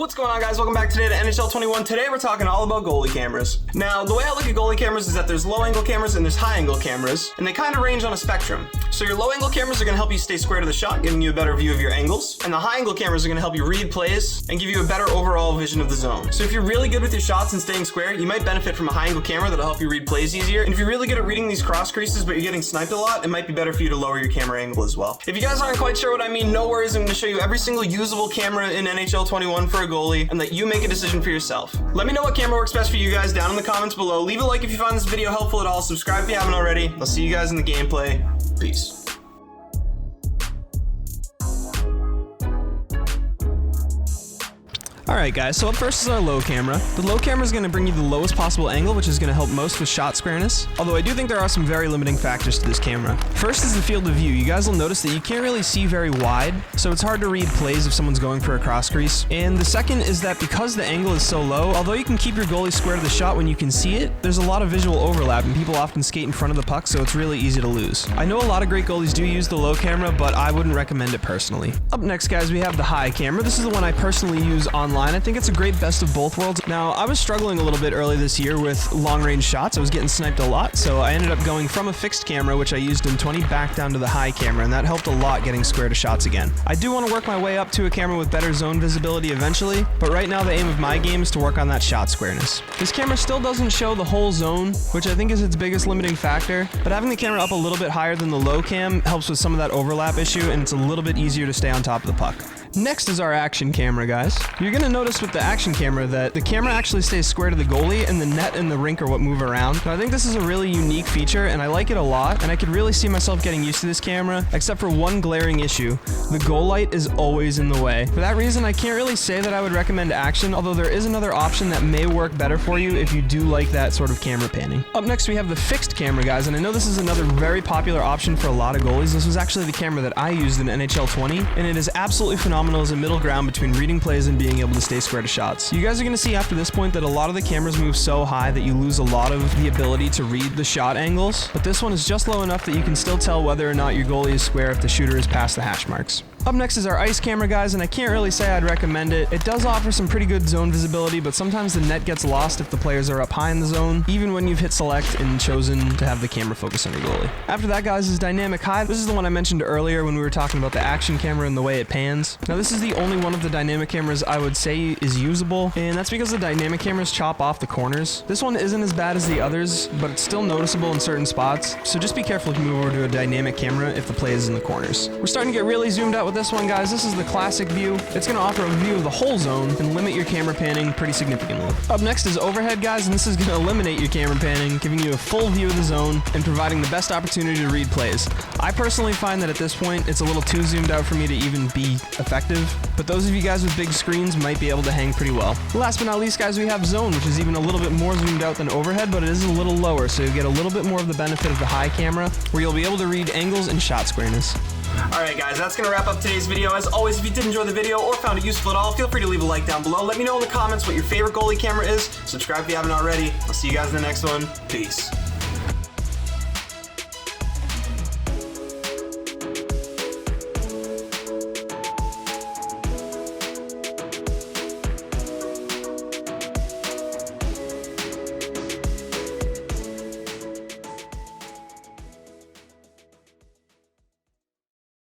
What's going on, guys? Welcome back today to NHL 21. Today we're talking all about goalie cameras. Now, the way I look at goalie cameras is that there's low angle cameras and there's high angle cameras, and they kind of range on a spectrum. So your low angle cameras are going to help you stay square to the shot, giving you a better view of your angles, and the high angle cameras are going to help you read plays and give you a better overall vision of the zone. So if you're really good with your shots and staying square, you might benefit from a high angle camera that'll help you read plays easier. And if you're really good at reading these cross creases but you're getting sniped a lot, it might be better for you to lower your camera angle as well. If you guys aren't quite sure what I mean, no worries. I'm going to show you every single usable camera in NHL 21 for a goalie and let you make a decision for yourself. Let me know what camera works best for you guys down in the comments below. Leave a like if you find this video helpful at all. Subscribe if you haven't already. I'll see you guys in the gameplay. Peace. Alright guys, so up first is our low camera. The low camera is going to bring you the lowest possible angle, which is going to help most with shot squareness, although I do think there are some very limiting factors to this camera. First is the field of view. You guys will notice that you can't really see very wide, so it's hard to read plays if someone's going for a cross crease. And the second is that because the angle is so low, although you can keep your goalie square to the shot when you can see it, there's a lot of visual overlap and people often skate in front of the puck, so it's really easy to lose. I know a lot of great goalies do use the low camera, but I wouldn't recommend it personally. Up next, guys, we have the high camera. This is the one I personally use online. I think it's a great best of both worlds. Now, I was struggling a little bit early this year with long-range shots. I was getting sniped a lot, so I ended up going from a fixed camera, which I used in 20, back down to the high camera, and that helped a lot getting square to shots again. I do want to work my way up to a camera with better zone visibility eventually, but right now the aim of my game is to work on that shot squareness. This camera still doesn't show the whole zone, which I think is its biggest limiting factor, but having the camera up a little bit higher than the low cam helps with some of that overlap issue, and it's a little bit easier to stay on top of the puck. Next is our action camera, guys. You're going to notice with the action camera that the camera actually stays square to the goalie and the net and the rink are what move around. Now, I think this is a really unique feature and I like it a lot, and I could really see myself getting used to this camera, except for one glaring issue. The goal light is always in the way. For that reason, I can't really say that I would recommend action, although there is another option that may work better for you if you do like that sort of camera panning. Up next, we have the fixed camera, guys, and I know this is another very popular option for a lot of goalies. This was actually the camera that I used in NHL 20, and it is absolutely phenomenal as a middle ground between reading plays and being able to stay square to shots. You guys are going to see after this point that a lot of the cameras move so high that you lose a lot of the ability to read the shot angles, but this one is just low enough that you can still tell whether or not your goalie is square if the shooter is past the hash marks. Up next is our ice camera, guys, and I can't really say I'd recommend it. It does offer some pretty good zone visibility, but sometimes the net gets lost if the players are up high in the zone, even when you've hit select and chosen to have the camera focus on your goalie. After that, guys, is dynamic high. This is the one I mentioned earlier when we were talking about the action camera and the way it pans. Now, this is the only one of the dynamic cameras I would say is usable, and that's because the dynamic cameras chop off the corners. This one isn't as bad as the others, but it's still noticeable in certain spots, so just be careful if you move over to a dynamic camera if the play is in the corners. We're starting to get really zoomed out with this one, guys. This is the classic view. It's going to offer a view of the whole zone and limit your camera panning pretty significantly. Up next is overhead, guys, and this is going to eliminate your camera panning, giving you a full view of the zone and providing the best opportunity to read plays. I personally find that at this point, it's a little too zoomed out for me to even be effective, but those of you guys with big screens might be able to hang pretty well. Last but not least, guys, we have zone, which is even a little bit more zoomed out than overhead, but it is a little lower, so you get a little bit more of the benefit of the high camera, where you'll be able to read angles and shot squareness. Alright guys, that's going to wrap up today's video. As always, if you did enjoy the video or found it useful at all, feel free to leave a like down below. Let me know in the comments what your favorite goalie camera is. Subscribe if you haven't already. I'll see you guys in the next one. Peace.